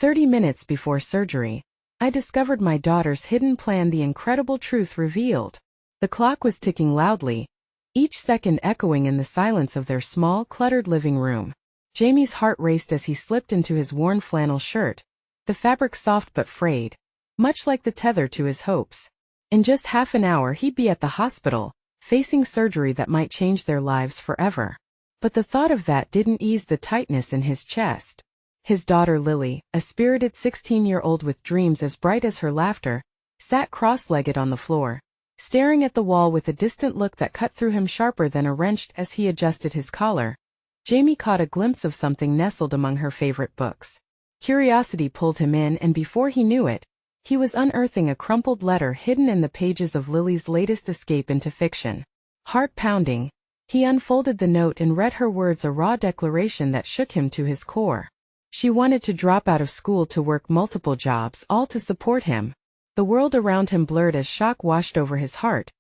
30 minutes before surgery, I discovered my daughter's hidden plan, the incredible truth revealed. The clock was ticking loudly, each second echoing in the silence of their small, cluttered living room. Jamie's heart raced as he slipped into his worn flannel shirt, the fabric soft but frayed, much like the tether to his hopes. In just half an hour he'd be at the hospital, facing surgery that might change their lives forever. But the thought of that didn't ease the tightness in his chest. His daughter Lily, a spirited 16-year-old with dreams as bright as her laughter, sat cross-legged on the floor, staring at the wall with a distant look that cut through him sharper than a wrench. As he adjusted his collar, Jamie caught a glimpse of something nestled among her favorite books. Curiosity pulled him in, and before he knew it, he was unearthing a crumpled letter hidden in the pages of Lily's latest escape into fiction. Heart pounding, he unfolded the note and read her words, a raw declaration that shook him to his core. She wanted to drop out of school to work multiple jobs, all to support him. The world around him blurred as shock washed over his heart,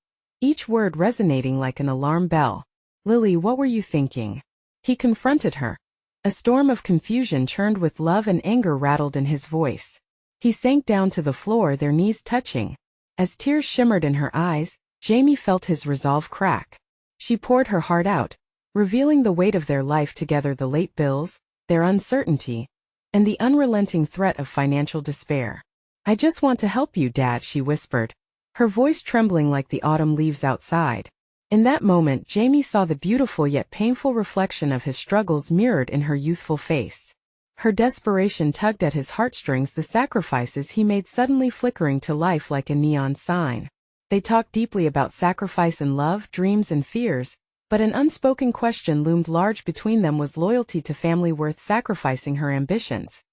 each word resonating like an alarm bell. "Lily, what were you thinking?" He confronted her. A storm of confusion churned with love and anger rattled in his voice. He sank down to the floor, their knees touching. As tears shimmered in her eyes, Jamie felt his resolve crack. She poured her heart out, revealing the weight of their life together, the late bills, their uncertainty, and the unrelenting threat of financial despair. "I just want to help you, Dad," she whispered, her voice trembling like the autumn leaves outside. In that moment, Jamie saw the beautiful yet painful reflection of his struggles mirrored in her youthful face. Her desperation tugged at his heartstrings, the sacrifices he made suddenly flickering to life like a neon sign. They talked deeply about sacrifice and love, dreams and fears, but an unspoken question loomed large between them: was loyalty to family worth sacrificing her ambitions?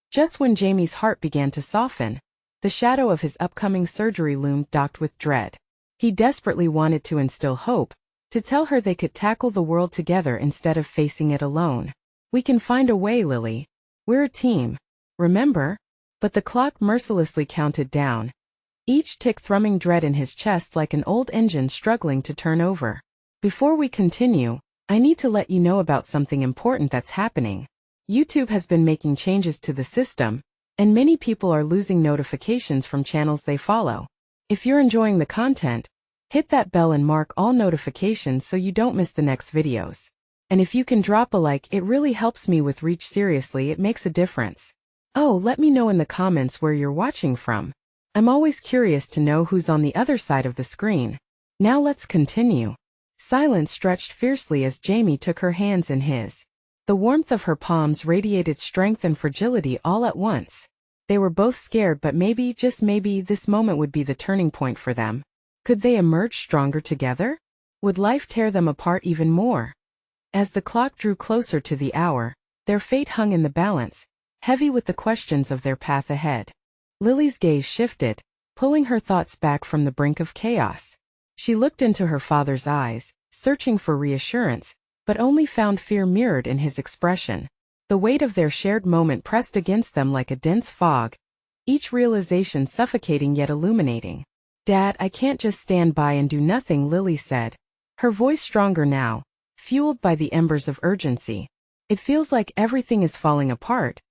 Just when Jamie's heart began to soften, the shadow of his upcoming surgery loomed, docked with dread. He desperately wanted to instill hope, to tell her they could tackle the world together instead of facing it alone. "We can find a way, Lily. We're a team. Remember?" But the clock mercilessly counted down, each tick thrumming dread in his chest like an old engine struggling to turn over. "Before we continue, I need to let you know about something important that's happening. YouTube has been making changes to the system, and many people are losing notifications from channels they follow. If you're enjoying the content, hit that bell and mark all notifications so you don't miss the next videos. And if you can drop a like, it really helps me with reach. Seriously, it makes a difference. Oh, let me know in the comments where you're watching from. I'm always curious to know who's on the other side of the screen. Now let's continue." Silence stretched fiercely as Jamie took her hands in his. The warmth of her palms radiated strength and fragility all at once. They were both scared, but maybe, just maybe, this moment would be the turning point for them. Could they emerge stronger together? Would life tear them apart even more? As the clock drew closer to the hour, their fate hung in the balance, heavy with the questions of their path ahead. Lily's gaze shifted, pulling her thoughts back from the brink of chaos. She looked into her father's eyes, searching for reassurance, but only found fear mirrored in his expression. The weight of their shared moment pressed against them like a dense fog, each realization suffocating yet illuminating. "Dad, I can't just stand by and do nothing," Lily said, her voice stronger now, fueled by the embers of urgency. "It feels like everything is falling apart,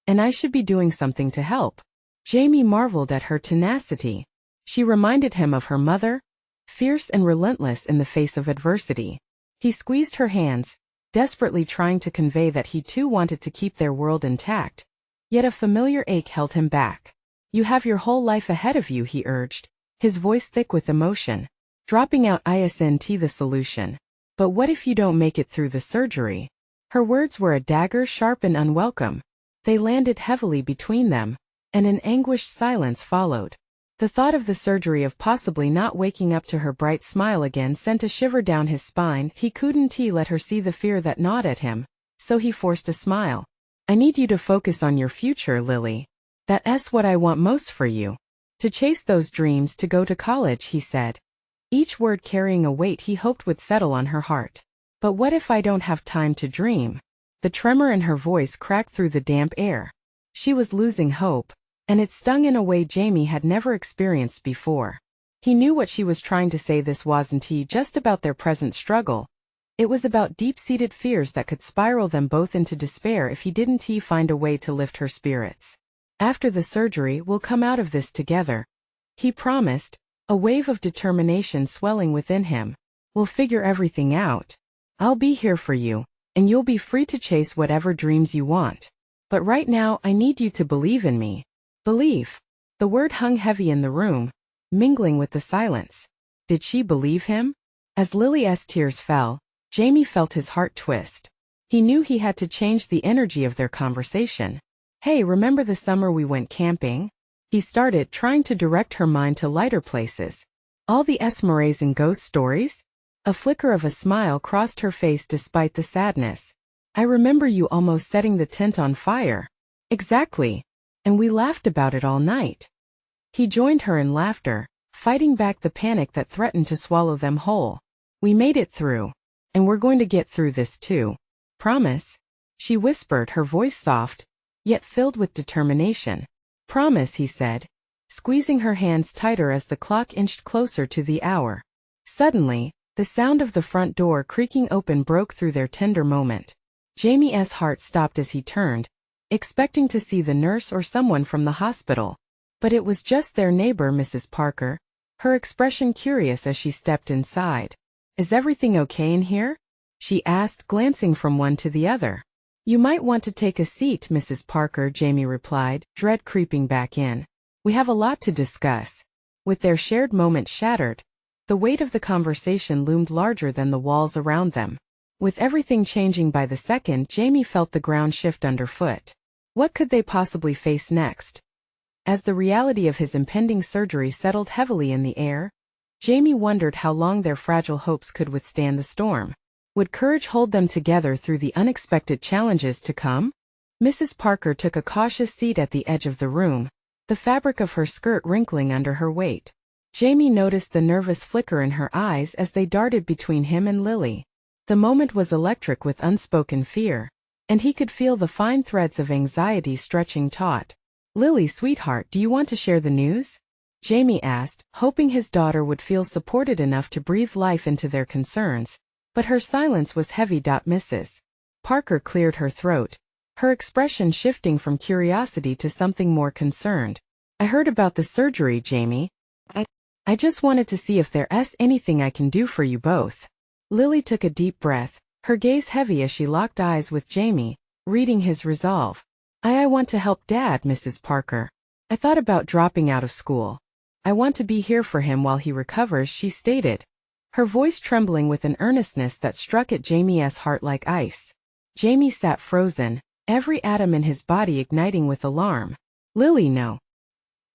and I should be doing something to help." Jamie marveled at her tenacity. She reminded him of her mother, fierce and relentless in the face of adversity. He squeezed her hands, desperately trying to convey that he too wanted to keep their world intact. Yet a familiar ache held him back. "You have your whole life ahead of you," he urged, his voice thick with emotion. "Dropping out isn't the solution. But what if you don't make it through the surgery?" Her words were a dagger, sharp and unwelcome. They landed heavily between them, and an anguished silence followed. The thought of the surgery, of possibly not waking up to her bright smile again, sent a shiver down his spine. He couldn't let her see the fear that gnawed at him, so he forced a smile. "I need you to focus on your future, Lily. That's what I want most for you. To chase those dreams, to go to college," he said, each word carrying a weight he hoped would settle on her heart. "But what if I don't have time to dream?" The tremor in her voice cracked through the damp air. She was losing hope, and it stung in a way Jamie had never experienced before. He knew what she was trying to say. This wasn't just about their present struggle. It was about deep-seated fears that could spiral them both into despair if he didn't find a way to lift her spirits. After the surgery, we'll come out of this together. He promised, a wave of determination swelling within him. We'll figure everything out. I'll be here for you, and you'll be free to chase whatever dreams you want. But right now, I need you to believe in me. Believe. The word hung heavy in the room, mingling with the silence. Did she believe him? As Lily's tears fell, Jamie felt his heart twist. He knew he had to change the energy of their conversation. Hey, remember the summer we went camping? He started, trying to direct her mind to lighter places. All the Esmeraldas and ghost stories? A flicker of a smile crossed her face despite the sadness. I remember you almost setting the tent on fire. Exactly. And we laughed about it all night. He joined her in laughter, fighting back the panic that threatened to swallow them whole. We made it through. And we're going to get through this too. Promise? She whispered, her voice soft, yet filled with determination. Promise, he said, squeezing her hands tighter as the clock inched closer to the hour. Suddenly, the sound of the front door creaking open broke through their tender moment. Jamie's heart stopped as he turned, expecting to see the nurse or someone from the hospital. But it was just their neighbor, Mrs. Parker, her expression curious as she stepped inside. Is everything okay in here? She asked, glancing from one to the other. You might want to take a seat, Mrs. Parker, Jamie replied, dread creeping back in. We have a lot to discuss. With their shared moment shattered, the weight of the conversation loomed larger than the walls around them. With everything changing by the second, Jamie felt the ground shift underfoot. What could they possibly face next? As the reality of his impending surgery settled heavily in the air, Jamie wondered how long their fragile hopes could withstand the storm. Would courage hold them together through the unexpected challenges to come? Mrs. Parker took a cautious seat at the edge of the room, the fabric of her skirt wrinkling under her weight. Jamie noticed the nervous flicker in her eyes as they darted between him and Lily. The moment was electric with unspoken fear, and he could feel the fine threads of anxiety stretching taut. Lily, sweetheart, do you want to share the news? Jamie asked, hoping his daughter would feel supported enough to breathe life into their concerns. But her silence was heavy. Mrs. Parker cleared her throat, her expression shifting from curiosity to something more concerned. I heard about the surgery, Jamie. I just wanted to see if there's anything I can do for you both. Lily took a deep breath, her gaze heavy as she locked eyes with Jamie, reading his resolve. I want to help Dad, Mrs. Parker. I thought about dropping out of school. I want to be here for him while he recovers, she stated, her voice trembling with an earnestness that struck at Jamie's heart like ice. Jamie sat frozen, every atom in his body igniting with alarm. Lily, no.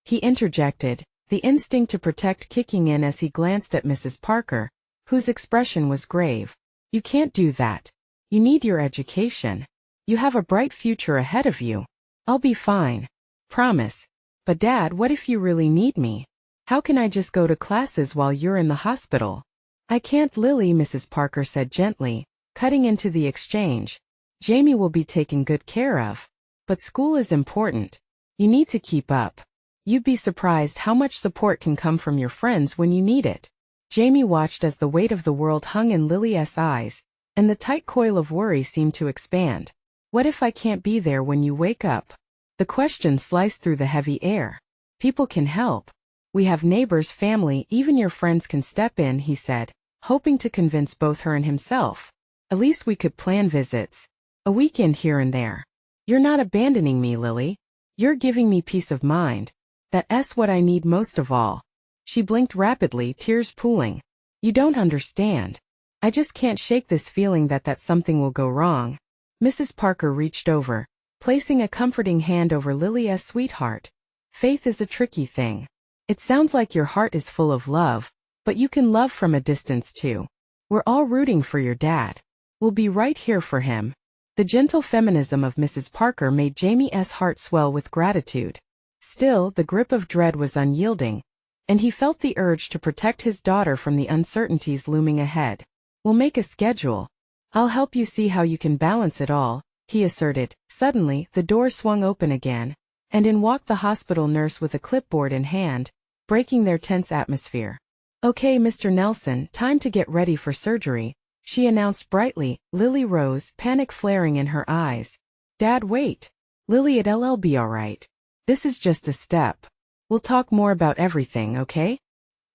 He interjected, the instinct to protect kicking in as he glanced at Mrs. Parker, whose expression was grave. You can't do that. You need your education. You have a bright future ahead of you. I'll be fine. Promise. But Dad, what if you really need me? How can I just go to classes while you're in the hospital? I can't, Lily, Mrs. Parker said gently, cutting into the exchange. Jamie will be taken good care of. But school is important. You need to keep up. You'd be surprised how much support can come from your friends when you need it. Jamie watched as the weight of the world hung in Lily's eyes, and the tight coil of worry seemed to expand. What if I can't be there when you wake up? The question sliced through the heavy air. People can help. We have neighbors, family, even your friends can step in, he said, hoping to convince both her and himself. At least we could plan visits. A weekend here and there. You're not abandoning me, Lily. You're giving me peace of mind. That's what I need most of all. She blinked rapidly, tears pooling. You don't understand. I just can't shake this feeling that something will go wrong. Mrs. Parker reached over, placing a comforting hand over Lily's sweetheart. Faith is a tricky thing. It sounds like your heart is full of love, but you can love from a distance too. We're all rooting for your dad. We'll be right here for him. The gentle feminism of Mrs. Parker made Jamie's heart swell with gratitude. Still, the grip of dread was unyielding, and he felt the urge to protect his daughter from the uncertainties looming ahead. We'll make a schedule. I'll help you see how you can balance it all, he asserted. Suddenly, the door swung open again, and in walked the hospital nurse with a clipboard in hand, breaking their tense atmosphere. Okay, Mr. Nelson, time to get ready for surgery, she announced brightly. Lily rose, panic flaring in her eyes. Dad, wait. Lily, it'll be all right. This is just a step. We'll talk more about everything, okay?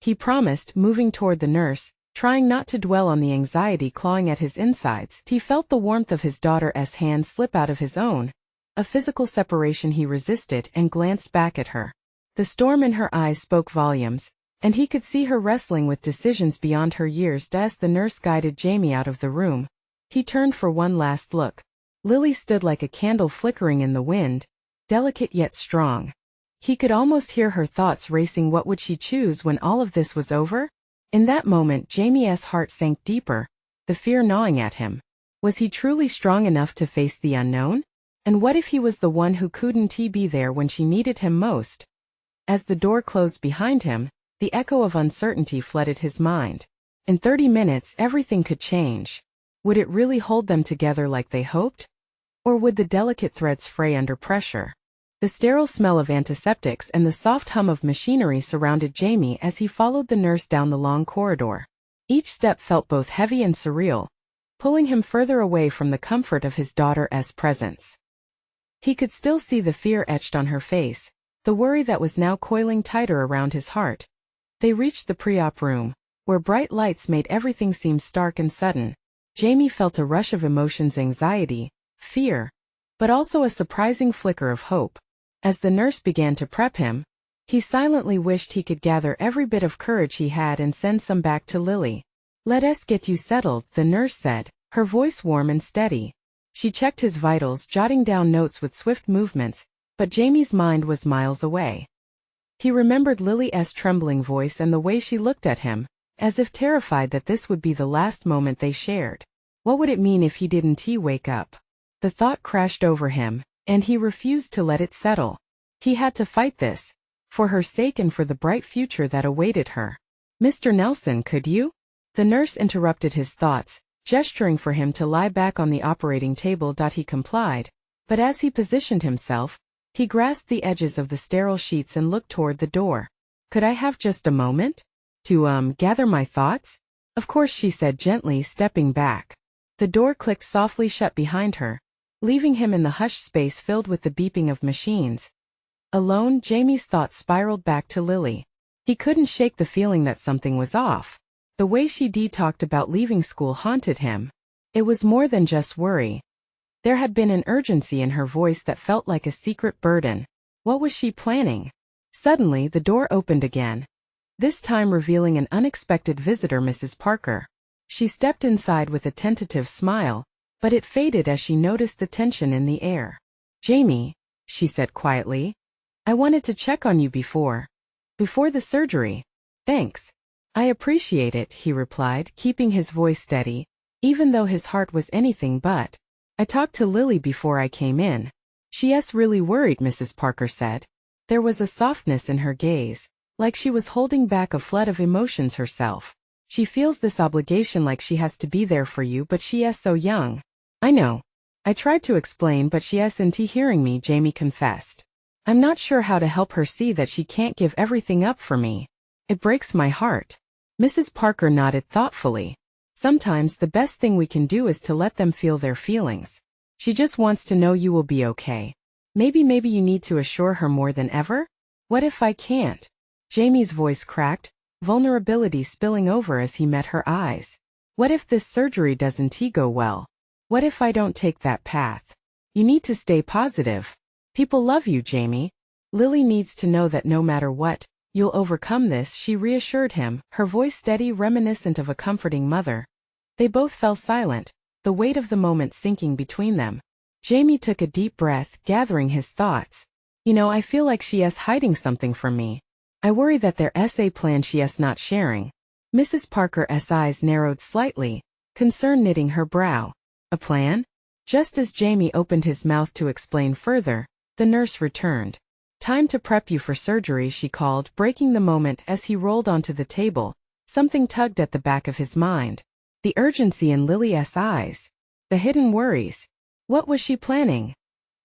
He promised, moving toward the nurse, trying not to dwell on the anxiety clawing at his insides. He felt the warmth of his daughter's hand slip out of his own, a physical separation he resisted, and glanced back at her. The storm in her eyes spoke volumes, and he could see her wrestling with decisions beyond her years. As the nurse guided Jamie out of the room, he turned for one last look. Lily stood like a candle flickering in the wind, delicate yet strong. He could almost hear her thoughts racing. What would she choose when all of this was over? In that moment, Jamie's heart sank deeper, the fear gnawing at him. Was he truly strong enough to face the unknown? And what if he was the one who couldn't be there when she needed him most? As the door closed behind him, the echo of uncertainty flooded his mind. In 30 minutes, everything could change. Would it really hold them together like they hoped? Or would the delicate threads fray under pressure? The sterile smell of antiseptics and the soft hum of machinery surrounded Jamie as he followed the nurse down the long corridor. Each step felt both heavy and surreal, pulling him further away from the comfort of his daughter's presence. He could still see the fear etched on her face, the worry that was now coiling tighter around his heart. They reached the pre-op room, where bright lights made everything seem stark and sudden. Jamie felt a rush of emotions: anxiety, fear, but also a surprising flicker of hope. As the nurse began to prep him, he silently wished he could gather every bit of courage he had and send some back to Lily. "Let us get you settled," the nurse said, her voice warm and steady. She checked his vitals, jotting down notes with swift movements, but Jamie's mind was miles away. He remembered Lily's trembling voice and the way she looked at him, as if terrified that this would be the last moment they shared. What would it mean if he didn't wake up? The thought crashed over him, and he refused to let it settle. He had to fight this, for her sake and for the bright future that awaited her. "Mr. Nelson, could you?" The nurse interrupted his thoughts, gesturing for him to lie back on the operating table. He complied, but as he positioned himself, he grasped the edges of the sterile sheets and looked toward the door. "Could I have just a moment? To, gather my thoughts?" "Of course," she said gently, stepping back. The door clicked softly shut behind her, leaving him in the hushed space filled with the beeping of machines. Alone, Jamie's thoughts spiraled back to Lily. He couldn't shake the feeling that something was off. The way she talked about leaving school haunted him. It was more than just worry. There had been an urgency in her voice that felt like a secret burden. What was she planning? Suddenly, the door opened again, this time revealing an unexpected visitor, Mrs. Parker. She stepped inside with a tentative smile, but it faded as she noticed the tension in the air. "Jamie," she said quietly, "I wanted to check on you before the surgery." "Thanks. I appreciate it," he replied, keeping his voice steady, even though his heart was anything but. "I talked to Lily before I came in. She's really worried," Mrs. Parker said. There was a softness in her gaze, like she was holding back a flood of emotions herself. "She feels this obligation, like she has to be there for you, but she is so young." "I know. I tried to explain, but she isn't hearing me," Jamie confessed. "I'm not sure how to help her see that she can't give everything up for me. It breaks my heart." Mrs. Parker nodded thoughtfully. "Sometimes the best thing we can do is to let them feel their feelings. She just wants to know you will be okay. Maybe you need to assure her more than ever." "What if I can't?" Jamie's voice cracked, vulnerability spilling over as he met her eyes. "What if this surgery doesn't go well? What if I don't take that path? You need to stay positive. People love you, Jamie. Lily needs to know that no matter what, you'll overcome this," she reassured him, her voice steady, reminiscent of a comforting mother. They both fell silent, the weight of the moment sinking between them. Jamie took a deep breath, gathering his thoughts. I feel like she is hiding something from me. I worry that there's a plan she is not sharing." Mrs. Parker's eyes narrowed slightly, concern knitting her brow. "A plan?" Just as Jamie opened his mouth to explain further, the nurse returned. "Time to prep you for surgery," she called, breaking the moment as he rolled onto the table. Something tugged at the back of his mind. The urgency in Lily's eyes. The hidden worries. What was she planning?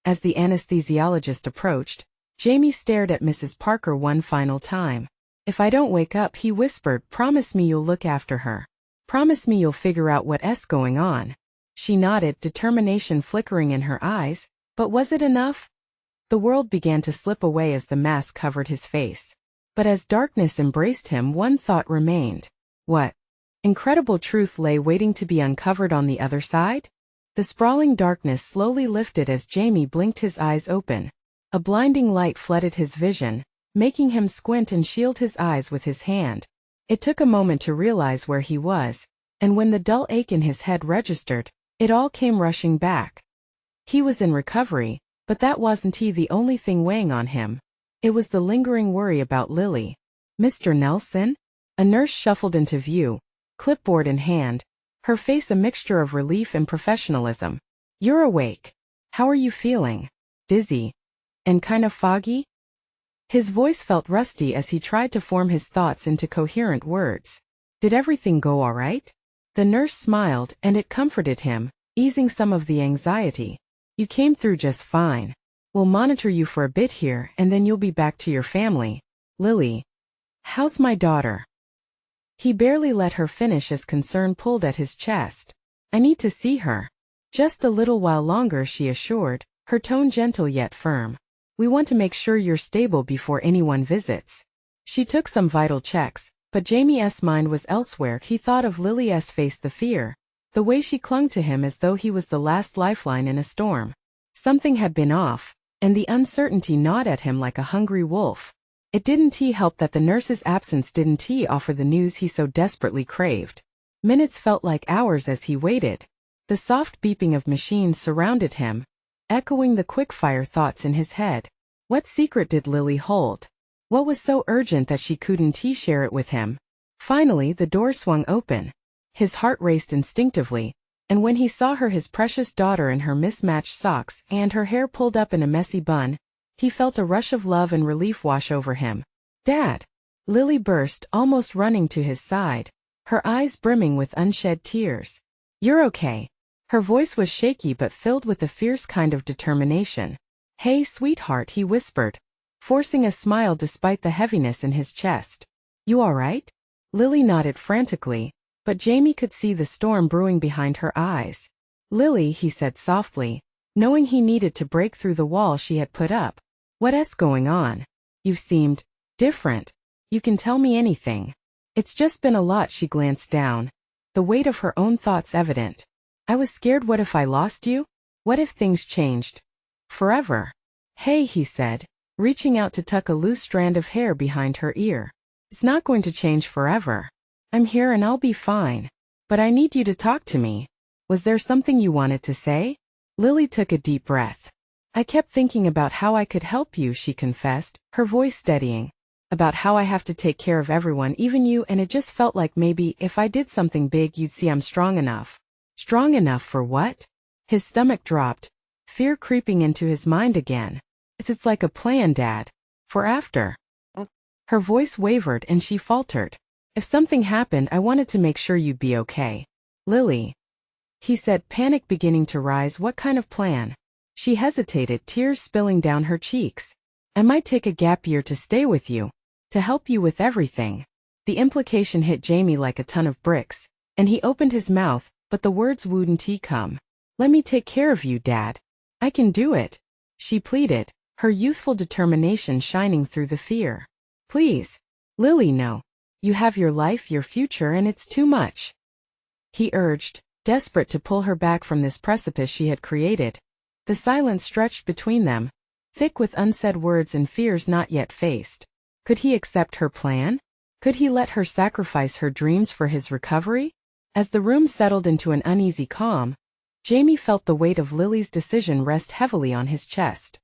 As the anesthesiologist approached, Jamie stared at Mrs. Parker one final time. "If I don't wake up," he whispered, "promise me you'll look after her. Promise me you'll figure out what's going on." She nodded, determination flickering in her eyes. But was it enough? The world began to slip away as the mask covered his face. But as darkness embraced him, one thought remained. What incredible truth lay waiting to be uncovered on the other side? The sprawling darkness slowly lifted as Jamie blinked his eyes open. A blinding light flooded his vision, making him squint and shield his eyes with his hand. It took a moment to realize where he was, and when the dull ache in his head registered, it all came rushing back. He was in recovery, but that wasn't the only thing weighing on him. It was the lingering worry about Lily. Mr. Nelson? A nurse shuffled into view, clipboard in hand, her face a mixture of relief and professionalism. You're awake. How are you feeling? Dizzy? And kind of foggy? His voice felt rusty as he tried to form his thoughts into coherent words. Did everything go all right? The nurse smiled, and it comforted him, easing some of the anxiety. You came through just fine. We'll monitor you for a bit here, and then you'll be back to your family. Lily. How's my daughter? He barely let her finish as concern pulled at his chest. I need to see her. Just a little while longer, she assured, her tone gentle yet firm. We want to make sure you're stable before anyone visits. She took some vital checks, but Jamie's mind was elsewhere. He thought of Lily's face, the fear, the way she clung to him as though he was the last lifeline in a storm. Something had been off, and the uncertainty gnawed at him like a hungry wolf. It didn't help that the nurse's absence didn't offer the news he so desperately craved. Minutes felt like hours as he waited. The soft beeping of machines surrounded him, echoing the quick-fire thoughts in his head. What secret did Lily hold? What was so urgent that she couldn't share it with him? Finally, the door swung open. His heart raced instinctively, and when he saw her, his precious daughter, in her mismatched socks and her hair pulled up in a messy bun, he felt a rush of love and relief wash over him. Dad! Lily burst, almost running to his side, her eyes brimming with unshed tears. You're okay. Her voice was shaky but filled with a fierce kind of determination. Hey, sweetheart, he whispered, forcing a smile despite the heaviness in his chest. You all right? Lily nodded frantically, but Jamie could see the storm brewing behind her eyes. Lily, he said softly, knowing he needed to break through the wall she had put up. What's going on? You've seemed different. You can tell me anything. It's just been a lot. She glanced down, the weight of her own thoughts evident. I was scared. What if I lost you? What if things changed? Forever. Hey, he said, reaching out to tuck a loose strand of hair behind her ear. It's not going to change forever. I'm here and I'll be fine. But I need you to talk to me. Was there something you wanted to say? Lily took a deep breath. I kept thinking about how I could help you, she confessed, her voice steadying. About how I have to take care of everyone, even you, and it just felt like maybe if I did something big you'd see I'm strong enough. Strong enough for what? His stomach dropped, fear creeping into his mind again. It's like a plan, Dad. For after. Her voice wavered and she faltered. If something happened, I wanted to make sure you'd be okay. Lily. He said, panic beginning to rise. What kind of plan? She hesitated, tears spilling down her cheeks. I might take a gap year to stay with you. To help you with everything. The implication hit Jamie like a ton of bricks, and he opened his mouth, but the words wouldn't come. Let me take care of you, Dad. I can do it. She pleaded, her youthful determination shining through the fear. Please. Lily, no. You have your life, your future, and it's too much. He urged, desperate to pull her back from this precipice she had created. The silence stretched between them, thick with unsaid words and fears not yet faced. Could he accept her plan? Could he let her sacrifice her dreams for his recovery? As the room settled into an uneasy calm, Jamie felt the weight of Lily's decision rest heavily on his chest.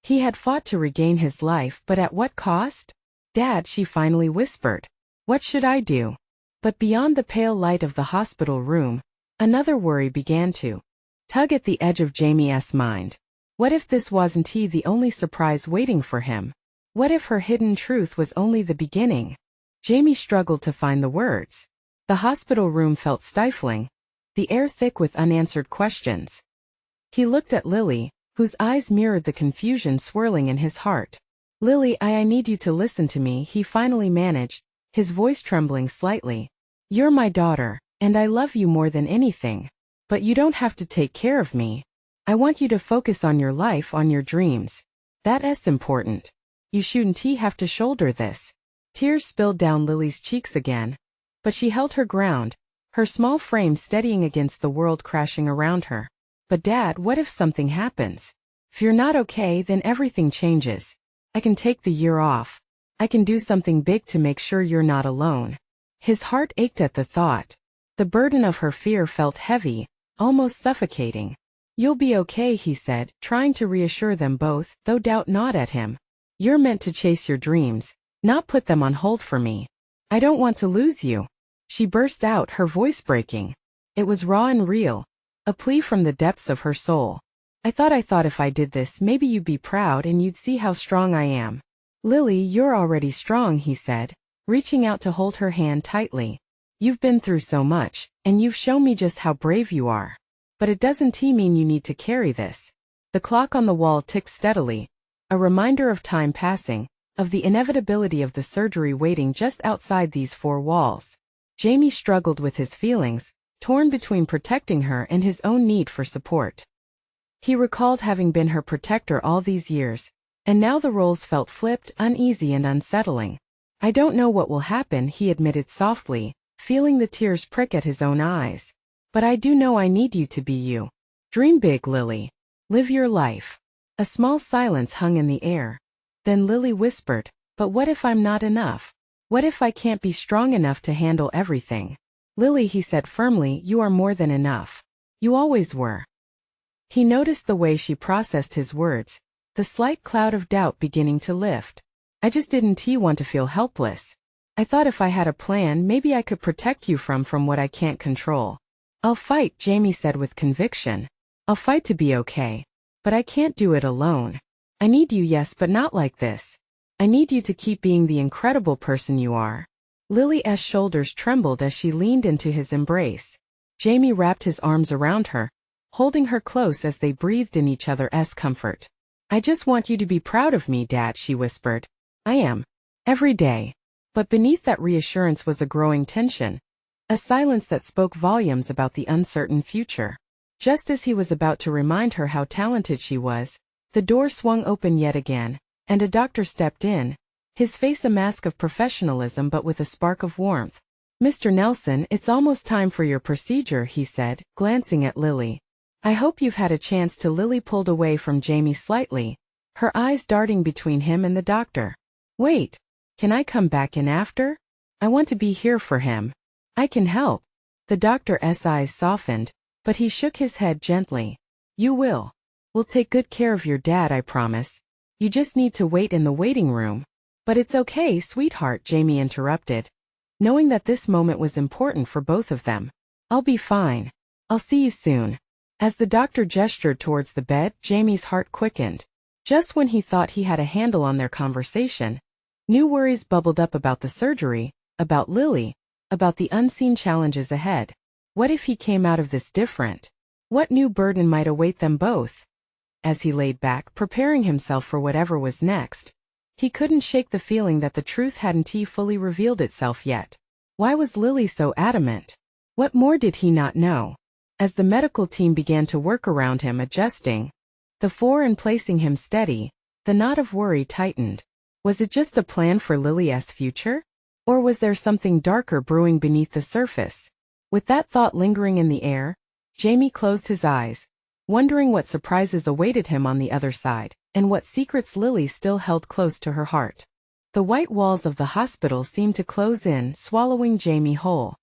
He had fought to regain his life, but at what cost? Dad, she finally whispered. What should I do? But beyond the pale light of the hospital room, another worry began to tug at the edge of Jamie's mind. What if this wasn't the only surprise waiting for him? What if her hidden truth was only the beginning? Jamie struggled to find the words. The hospital room felt stifling, the air thick with unanswered questions. He looked at Lily, whose eyes mirrored the confusion swirling in his heart. Lily, I need you to listen to me, he finally managed, his voice trembling slightly. You're my daughter, and I love you more than anything. But you don't have to take care of me. I want you to focus on your life, on your dreams. That's important. You shouldn't have to shoulder this. Tears spilled down Lily's cheeks again. But she held her ground, her small frame steadying against the world crashing around her. But Dad, what if something happens? If you're not okay, then everything changes. I can take the year off. I can do something big to make sure you're not alone. His heart ached at the thought. The burden of her fear felt heavy, almost suffocating. You'll be okay, he said, trying to reassure them both, though doubt gnawed at him. You're meant to chase your dreams, not put them on hold for me. I don't want to lose you. She burst out, her voice breaking. It was raw and real, a plea from the depths of her soul. I thought if I did this, maybe you'd be proud and you'd see how strong I am. Lily, you're already strong, he said, reaching out to hold her hand tightly. You've been through so much, and you've shown me just how brave you are. But it doesn't mean you need to carry this. The clock on the wall ticked steadily, a reminder of time passing, of the inevitability of the surgery waiting just outside these four walls. Jamie struggled with his feelings, torn between protecting her and his own need for support. He recalled having been her protector all these years, and now the roles felt flipped, uneasy and unsettling. I don't know what will happen, he admitted softly, feeling the tears prick at his own eyes. But I do know I need you to be you. Dream big, Lily. Live your life. A small silence hung in the air. Then Lily whispered, but what if I'm not enough? What if I can't be strong enough to handle everything? Lily, he said firmly, you are more than enough. You always were. He noticed the way she processed his words, the slight cloud of doubt beginning to lift. I just didn't want to feel helpless. I thought if I had a plan, maybe I could protect you from what I can't control. I'll fight, Jamie said with conviction. I'll fight to be okay. But I can't do it alone. I need you, yes, but not like this. I need you to keep being the incredible person you are. Lily's shoulders trembled as she leaned into his embrace. Jamie wrapped his arms around her, holding her close as they breathed in each other's comfort. I just want you to be proud of me, Dad, she whispered. I am. Every day. But beneath that reassurance was a growing tension, a silence that spoke volumes about the uncertain future. Just as he was about to remind her how talented she was, the door swung open yet again, and a doctor stepped in, his face a mask of professionalism but with a spark of warmth. Mr. Nelson, it's almost time for your procedure, he said, glancing at Lily. I hope you've had a chance to. Lily pulled away from Jamie slightly, her eyes darting between him and the doctor. Wait, can I come back in after? I want to be here for him. I can help. The doctor's eyes softened, but he shook his head gently. You will. We'll take good care of your dad, I promise. You just need to wait in the waiting room. But it's okay, sweetheart, Jamie interrupted, knowing that this moment was important for both of them. I'll be fine. I'll see you soon. As the doctor gestured towards the bed, Jamie's heart quickened. Just when he thought he had a handle on their conversation, new worries bubbled up about the surgery, about Lily, about the unseen challenges ahead. What if he came out of this different? What new burden might await them both? As he laid back, preparing himself for whatever was next, he couldn't shake the feeling that the truth hadn't fully revealed itself yet. Why was Lily so adamant? What more did he not know? As the medical team began to work around him, adjusting the floor and placing him steady, the knot of worry tightened. Was it just a plan for Lily's future? Or was there something darker brewing beneath the surface? With that thought lingering in the air, Jamie closed his eyes, wondering what surprises awaited him on the other side, and what secrets Lily still held close to her heart. The white walls of the hospital seemed to close in, swallowing Jamie whole.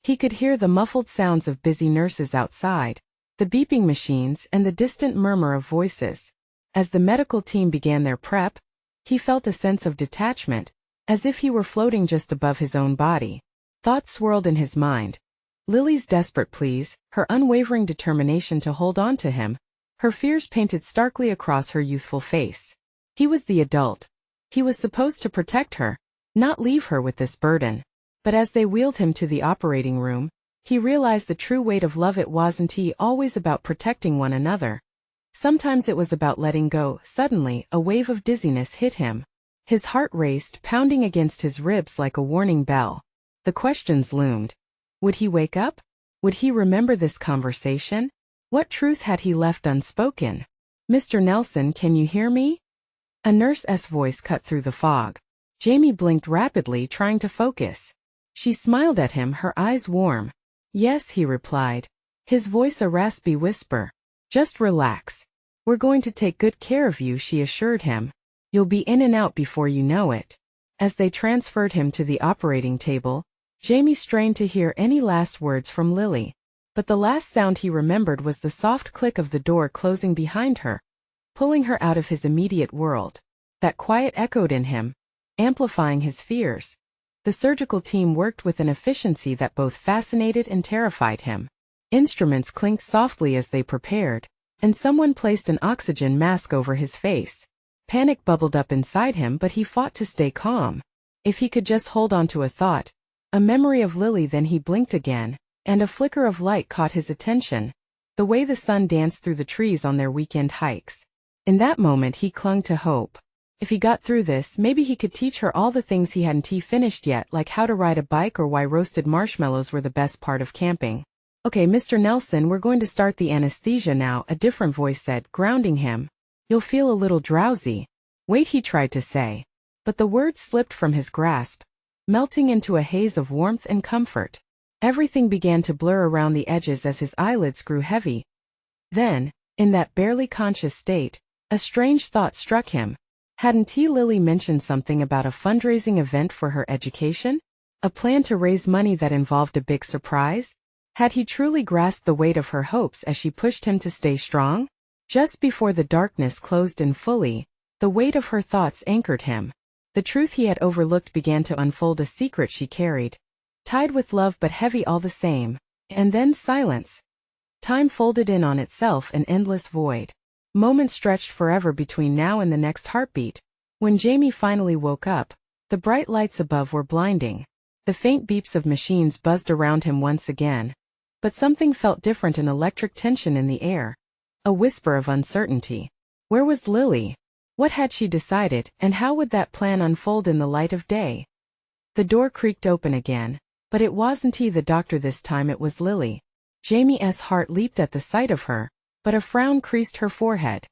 He could hear the muffled sounds of busy nurses outside, the beeping machines and the distant murmur of voices. As the medical team began their prep, he felt a sense of detachment, as if he were floating just above his own body. Thoughts swirled in his mind. Lily's desperate pleas, her unwavering determination to hold on to him, her fears painted starkly across her youthful face. He was the adult. He was supposed to protect her, not leave her with this burden. But as they wheeled him to the operating room, he realized the true weight of love. It wasn't always about protecting one another. Sometimes it was about letting go. Suddenly, a wave of dizziness hit him. His heart raced, pounding against his ribs like a warning bell. The questions loomed. Would he wake up? Would he remember this conversation? What truth had he left unspoken? Mr. Nelson, can you hear me? A nurse's voice cut through the fog. Jamie blinked rapidly, trying to focus. She smiled at him, her eyes warm. Yes, he replied, his voice a raspy whisper. Just relax. We're going to take good care of you, she assured him. You'll be in and out before you know it. As they transferred him to the operating table, Jamie strained to hear any last words from Lily. But the last sound he remembered was the soft click of the door closing behind her, pulling her out of his immediate world. That quiet echoed in him, amplifying his fears. The surgical team worked with an efficiency that both fascinated and terrified him. Instruments clinked softly as they prepared, and someone placed an oxygen mask over his face. Panic bubbled up inside him, but he fought to stay calm. If he could just hold on to a thought, a memory of Lily. Then he blinked again, and a flicker of light caught his attention. The way the sun danced through the trees on their weekend hikes. In that moment he clung to hope. If he got through this, maybe he could teach her all the things he hadn't finished yet, like how to ride a bike or why roasted marshmallows were the best part of camping. Okay, Mr. Nelson, we're going to start the anesthesia now, a different voice said, grounding him. You'll feel a little drowsy. Wait, he tried to say. But the words slipped from his grasp, melting into a haze of warmth and comfort. Everything began to blur around the edges as his eyelids grew heavy. Then, in that barely conscious state, a strange thought struck him. Hadn't Lily mentioned something about a fundraising event for her education? A plan to raise money that involved a big surprise? Had he truly grasped the weight of her hopes as she pushed him to stay strong? Just before the darkness closed in fully, the weight of her thoughts anchored him. The truth he had overlooked began to unfold, a secret she carried, tied with love but heavy all the same. And then silence. Time folded in on itself, an endless void. Moments stretched forever between now and the next heartbeat. When Jamie finally woke up, the bright lights above were blinding. The faint beeps of machines buzzed around him once again. But something felt different, an electric tension in the air. A whisper of uncertainty. Where was Lily? What had she decided, and how would that plan unfold in the light of day? The door creaked open again, but it wasn't the doctor this time, it was Lily. Jamie's heart leaped at the sight of her, but a frown creased her forehead.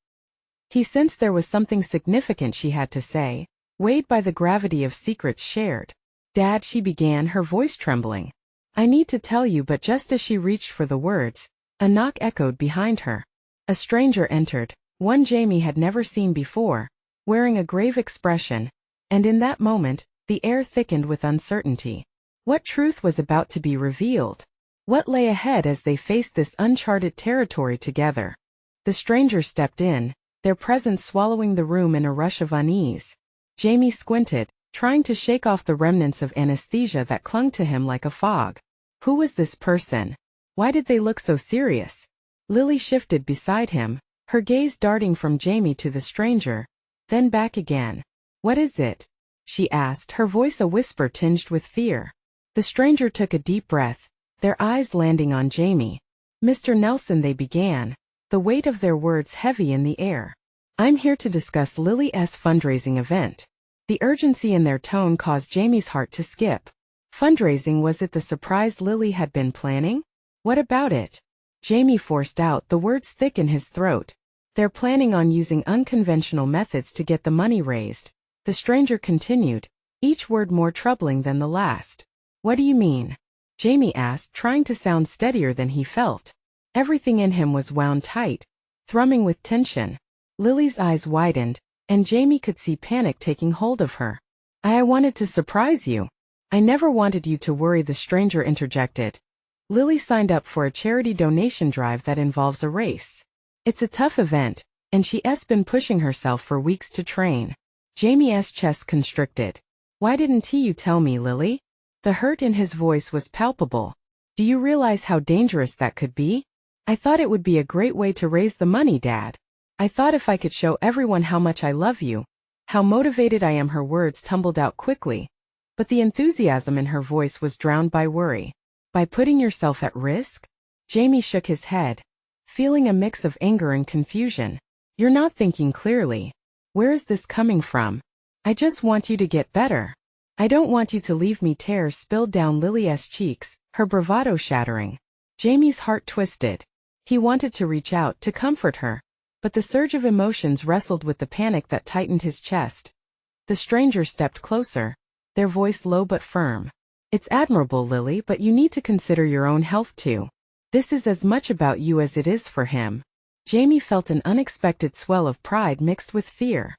He sensed there was something significant she had to say, weighed by the gravity of secrets shared. Dad, she began, her voice trembling. I need to tell you, but just as she reached for the words, a knock echoed behind her. A stranger entered, one Jamie had never seen before, wearing a grave expression, and in that moment, the air thickened with uncertainty. What truth was about to be revealed? What lay ahead as they faced this uncharted territory together? The stranger stepped in, their presence swallowing the room in a rush of unease. Jamie squinted, trying to shake off the remnants of anesthesia that clung to him like a fog. Who was this person? Why did they look so serious? Lily shifted beside him, her gaze darting from Jamie to the stranger, then back again. What is it? She asked, her voice a whisper tinged with fear. The stranger took a deep breath, their eyes landing on Jamie. Mr. Nelson, they began, the weight of their words heavy in the air. I'm here to discuss Lily's fundraising event. The urgency in their tone caused Jamie's heart to skip. Fundraising, was it the surprise Lily had been planning? What about it? Jamie forced out, the words thick in his throat. They're planning on using unconventional methods to get the money raised. The stranger continued, each word more troubling than the last. What do you mean? Jamie asked, trying to sound steadier than he felt. Everything in him was wound tight, thrumming with tension. Lily's eyes widened, and Jamie could see panic taking hold of her. I wanted to surprise you. I never wanted you to worry, the stranger interjected. Lily signed up for a charity donation drive that involves a race. It's a tough event, and she's been pushing herself for weeks to train. Jamie's chest constricted. Why didn't you tell me, Lily? The hurt in his voice was palpable. Do you realize how dangerous that could be? I thought it would be a great way to raise the money, Dad. I thought if I could show everyone how much I love you, how motivated I am. Her words tumbled out quickly, but the enthusiasm in her voice was drowned by worry. By putting yourself at risk? Jamie shook his head, feeling a mix of anger and confusion. You're not thinking clearly. Where is this coming from? I just want you to get better. I don't want you to leave me. Tears spilled down Lily's cheeks, her bravado shattering. Jamie's heart twisted. He wanted to reach out to comfort her, But the surge of emotions wrestled with the panic that tightened his chest. The stranger stepped closer, their voice low but firm. It's admirable, Lily, but you need to consider your own health too. This is as much about you as it is for him. Jamie felt an unexpected swell of pride mixed with fear.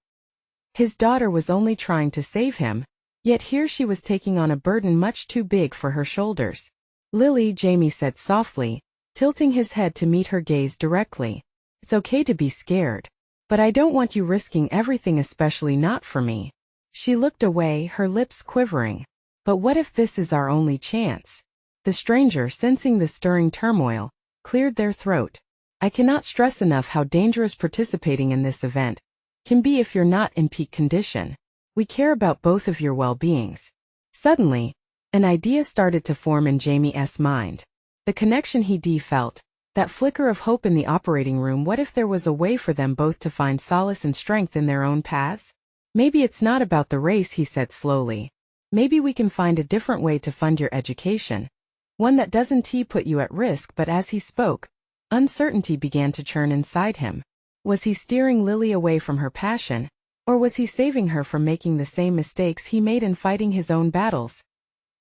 His daughter was only trying to save him, yet here she was taking on a burden much too big for her shoulders. Lily, Jamie said softly, tilting his head to meet her gaze directly. It's okay to be scared. But I don't want you risking everything, especially not for me. She looked away, her lips quivering. But what if this is our only chance? The stranger, sensing the stirring turmoil, cleared their throat. I cannot stress enough how dangerous participating in this event can be if you're not in peak condition. We care about both of your well-beings. Suddenly, an idea started to form in Jamie's mind. The connection he felt, that flicker of hope in the operating room. What if there was a way for them both to find solace and strength in their own paths? Maybe it's not about the race, he said slowly. Maybe we can find a different way to fund your education. One that doesn't put you at risk. But as he spoke, uncertainty began to churn inside him. Was he steering Lily away from her passion, or was he saving her from making the same mistakes he made in fighting his own battles?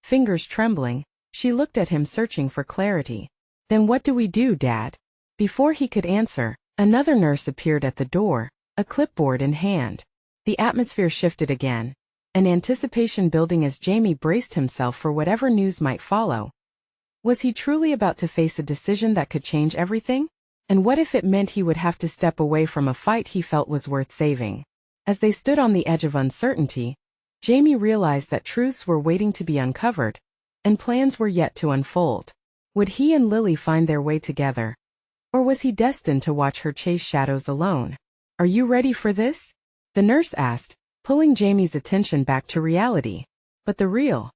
Fingers trembling, she looked at him, searching for clarity. Then what do we do, Dad? Before he could answer, another nurse appeared at the door, a clipboard in hand. The atmosphere shifted again, an anticipation building as Jamie braced himself for whatever news might follow. Was he truly about to face a decision that could change everything? And what if it meant he would have to step away from a fight he felt was worth saving? As they stood on the edge of uncertainty, Jamie realized that truths were waiting to be uncovered, and plans were yet to unfold. Would he and Lily find their way together? Or was he destined to watch her chase shadows alone? Are you ready for this? The nurse asked, pulling Jamie's attention back to reality. But the real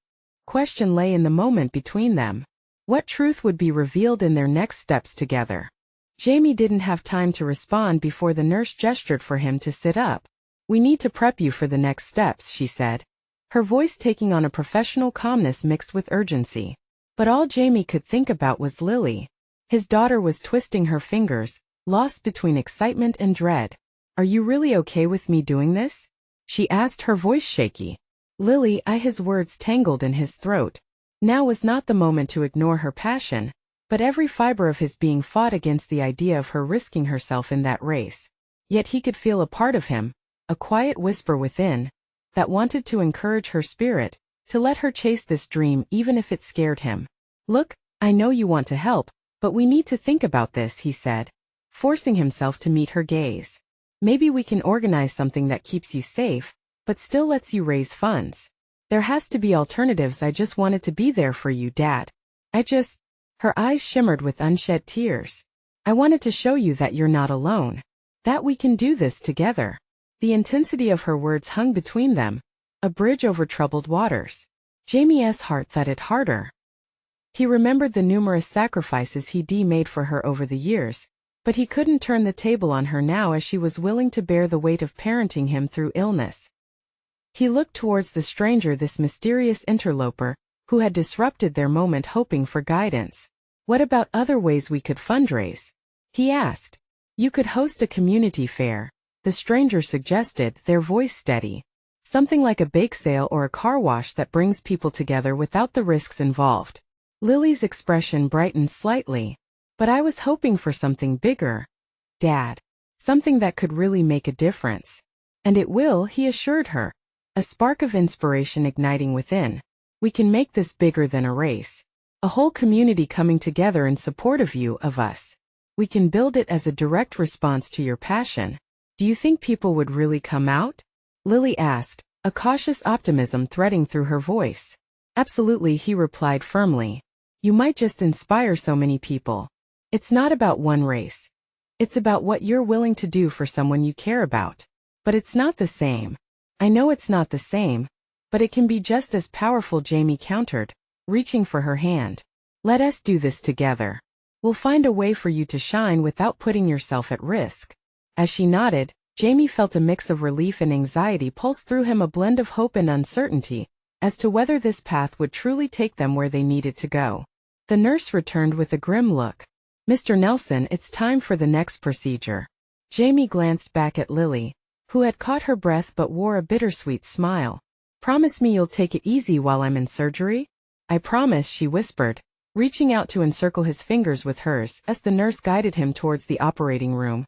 question lay in the moment between them. What truth would be revealed in their next steps together? Jamie didn't have time to respond before the nurse gestured for him to sit up. We need to prep you for the next steps, she said, her voice taking on a professional calmness mixed with urgency. But all Jamie could think about was Lily. His daughter was twisting her fingers, lost between excitement and dread. Are you really okay with me doing this? She asked, her voice shaky. Lily, his words tangled in his throat. Now was not the moment to ignore her passion, but every fiber of his being fought against the idea of her risking herself in that race. Yet he could feel a part of him, a quiet whisper within, that wanted to encourage her spirit, to let her chase this dream even if it scared him. Look, I know you want to help, but we need to think about this, he said, forcing himself to meet her gaze. Maybe we can organize something that keeps you safe, but still lets you raise funds. There has to be alternatives. I just wanted to be there for you, Dad. Her eyes shimmered with unshed tears. I wanted to show you that you're not alone. That we can do this together. The intensity of her words hung between them, a bridge over troubled waters. Jamie's heart thudded harder. He remembered the numerous sacrifices he'd made for her over the years, but he couldn't turn the table on her now as she was willing to bear the weight of parenting him through illness. He looked towards the stranger, this mysterious interloper, who had disrupted their moment, hoping for guidance. What about other ways we could fundraise? He asked. You could host a community fair, the stranger suggested, their voice steady. Something like a bake sale or a car wash that brings people together without the risks involved. Lily's expression brightened slightly. But I was hoping for something bigger, Dad. Something that could really make a difference. And it will, he assured her, a spark of inspiration igniting within. We can make this bigger than a race. A whole community coming together in support of you, of us. We can build it as a direct response to your passion. Do you think people would really come out? Lily asked, a cautious optimism threading through her voice. Absolutely, he replied firmly. You might just inspire so many people. It's not about one race. It's about what you're willing to do for someone you care about. But it's not the same. I know it's not the same, but it can be just as powerful, Jamie countered, reaching for her hand. Let us do this together. We'll find a way for you to shine without putting yourself at risk. As she nodded, Jamie felt a mix of relief and anxiety pulse through him, a blend of hope and uncertainty, as to whether this path would truly take them where they needed to go. The nurse returned with a grim look. Mr. Nelson, it's time for the next procedure. Jamie glanced back at Lily, who had caught her breath but wore a bittersweet smile. "Promise me you'll take it easy while I'm in surgery?" "I promise," she whispered, reaching out to encircle his fingers with hers as the nurse guided him towards the operating room.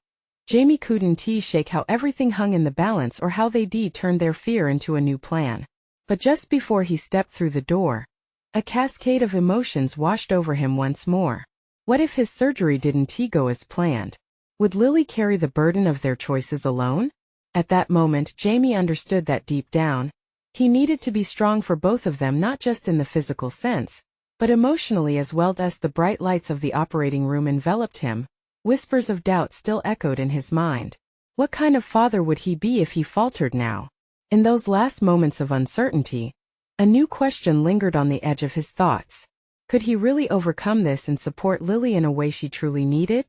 Jamie couldn't shake how everything hung in the balance or how they'd turned their fear into a new plan. But just before he stepped through the door, a cascade of emotions washed over him once more. What if his surgery didn't go as planned? Would Lily carry the burden of their choices alone? At that moment, Jamie understood that deep down, he needed to be strong for both of them, not just in the physical sense, but emotionally as well. As the bright lights of the operating room enveloped him, whispers of doubt still echoed in his mind. What kind of father would he be if he faltered now? In those last moments of uncertainty, a new question lingered on the edge of his thoughts. Could he really overcome this and support Lily in a way she truly needed?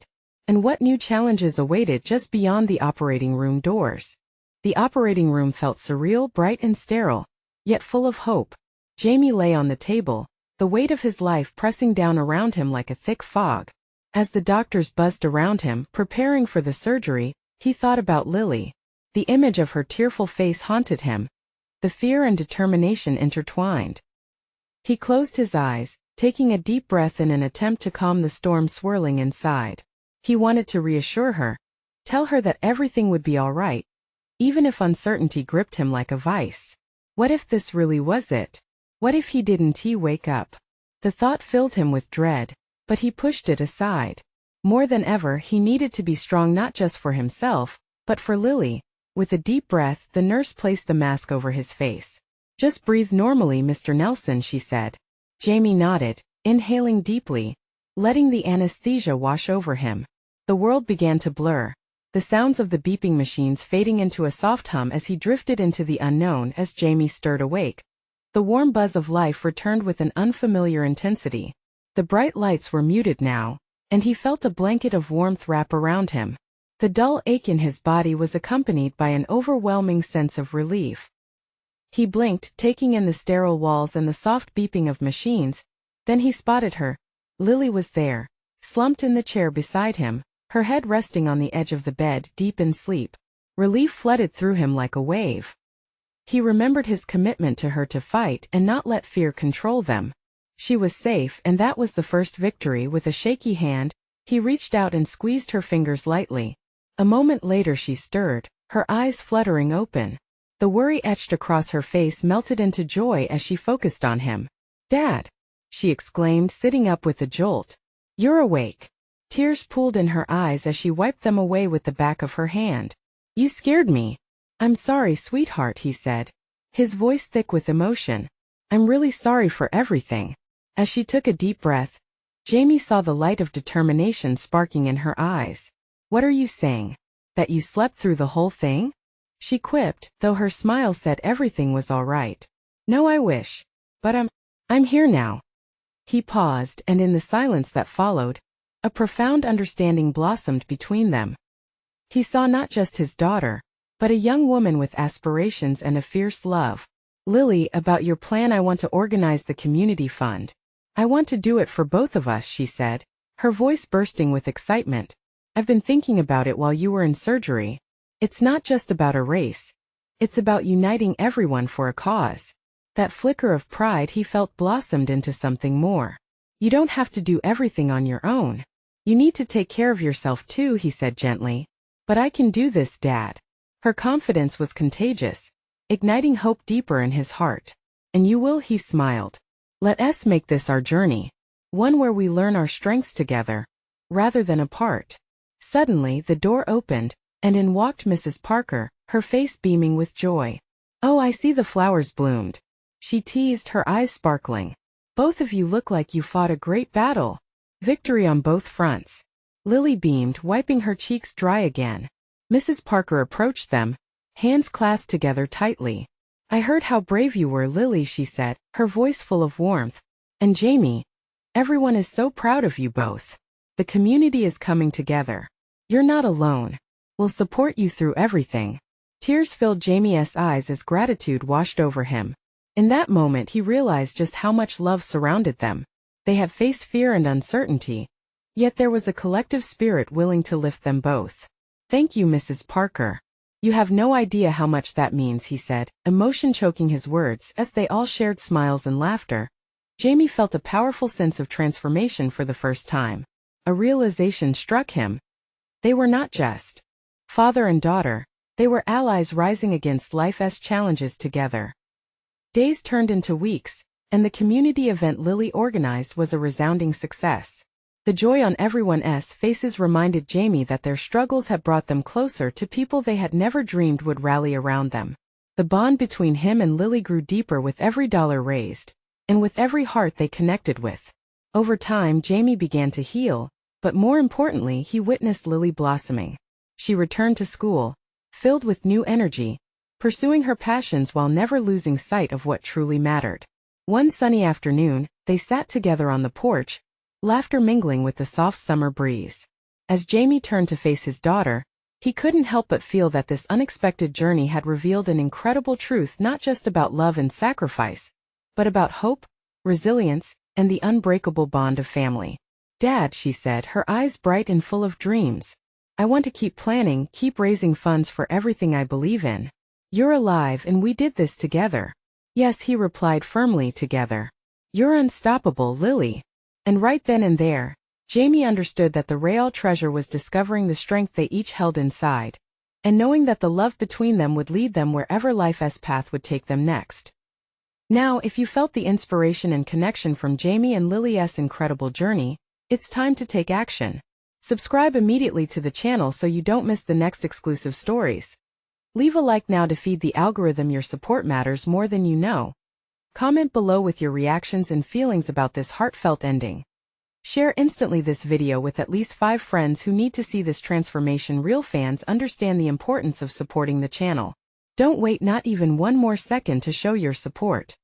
And what new challenges awaited just beyond the operating room doors? The operating room felt surreal, bright and sterile, yet full of hope. Jamie lay on the table, the weight of his life pressing down around him like a thick fog. As the doctors buzzed around him, preparing for the surgery, he thought about Lily. The image of her tearful face haunted him. The fear and determination intertwined. He closed his eyes, taking a deep breath in an attempt to calm the storm swirling inside. He wanted to reassure her, tell her that everything would be all right, even if uncertainty gripped him like a vice. What if this really was it? What if he didn't wake up? The thought filled him with dread, but he pushed it aside. More than ever, he needed to be strong, not just for himself, but for Lily. With a deep breath, the nurse placed the mask over his face. "Just breathe normally, Mr. Nelson," she said. Jamie nodded, inhaling deeply, letting the anesthesia wash over him. The world began to blur, the sounds of the beeping machines fading into a soft hum as he drifted into the unknown. As Jamie stirred awake, the warm buzz of life returned with an unfamiliar intensity. The bright lights were muted now, and he felt a blanket of warmth wrap around him. The dull ache in his body was accompanied by an overwhelming sense of relief. He blinked, taking in the sterile walls and the soft beeping of machines. Then he spotted her. Lily was there, slumped in the chair beside him, her head resting on the edge of the bed, deep in sleep. Relief flooded through him like a wave. He remembered his commitment to her to fight and not let fear control them. She was safe, and that was the first victory. With a shaky hand, he reached out and squeezed her fingers lightly. A moment later she stirred, her eyes fluttering open. The worry etched across her face melted into joy as she focused on him. "Dad!" she exclaimed, sitting up with a jolt. "You're awake." Tears pooled in her eyes as she wiped them away with the back of her hand. "You scared me." "I'm sorry, sweetheart," he said, his voice thick with emotion. "I'm really sorry for everything." As she took a deep breath, Jamie saw the light of determination sparking in her eyes. "What are you saying? That you slept through the whole thing?" she quipped, though her smile said everything was all right. "No, I wish. But I'm here now." He paused, and in the silence that followed, a profound understanding blossomed between them. He saw not just his daughter, but a young woman with aspirations and a fierce love. "Lily, about your plan, I want to organize the community fund. I want to do it for both of us," she said, her voice bursting with excitement. "I've been thinking about it while you were in surgery. It's not just about a race. It's about uniting everyone for a cause." That flicker of pride he felt blossomed into something more. "You don't have to do everything on your own. You need to take care of yourself too," he said gently. "But I can do this, Dad." Her confidence was contagious, igniting hope deeper in his heart. "And you will," he smiled. "Let us make this our journey. One where we learn our strengths together, rather than apart." Suddenly the door opened, and in walked Mrs. Parker, her face beaming with joy. "Oh, I see the flowers bloomed," she teased, her eyes sparkling. "Both of you look like you fought a great battle. Victory on both fronts." Lily beamed, wiping her cheeks dry again. Mrs. Parker approached them, hands clasped together tightly. "I heard how brave you were, Lily," she said, her voice full of warmth. "And Jamie, everyone is so proud of you both. The community is coming together. You're not alone. We'll support you through everything." Tears filled Jamie's eyes as gratitude washed over him. In that moment he realized just how much love surrounded them. They had faced fear and uncertainty, yet there was a collective spirit willing to lift them both. "Thank you, Mrs. Parker. You have no idea how much that means," he said, emotion choking his words. As they all shared smiles and laughter, Jamie felt a powerful sense of transformation for the first time. A realization struck him. They were not just father and daughter, they were allies rising against life's challenges together. Days turned into weeks, and the community event Lily organized was a resounding success. The joy on everyone's faces reminded Jamie that their struggles had brought them closer to people they had never dreamed would rally around them. The bond between him and Lily grew deeper with every dollar raised, and with every heart they connected with. Over time, Jamie began to heal, but more importantly, he witnessed Lily blossoming. She returned to school, filled with new energy, pursuing her passions while never losing sight of what truly mattered. One sunny afternoon, they sat together on the porch, laughter mingling with the soft summer breeze. As Jamie turned to face his daughter, he couldn't help but feel that this unexpected journey had revealed an incredible truth, not just about love and sacrifice, but about hope, resilience, and the unbreakable bond of family. "Dad," she said, her eyes bright and full of dreams, "I want to keep planning, keep raising funds for everything I believe in. You're alive and we did this together." "Yes," he replied firmly, "together. You're unstoppable, Lily." And right then and there, Jamie understood that the real treasure was discovering the strength they each held inside, and knowing that the love between them would lead them wherever life's path would take them next. Now, if you felt the inspiration and connection from Jamie and Lily's incredible journey, it's time to take action. Subscribe immediately to the channel so you don't miss the next exclusive stories. Leave a like now to feed the algorithm. Your support matters more than you know. Comment below with your reactions and feelings about this heartfelt ending. Share instantly this video with at least 5 friends who need to see this transformation. Real fans understand the importance of supporting the channel. Don't wait not even one more second to show your support.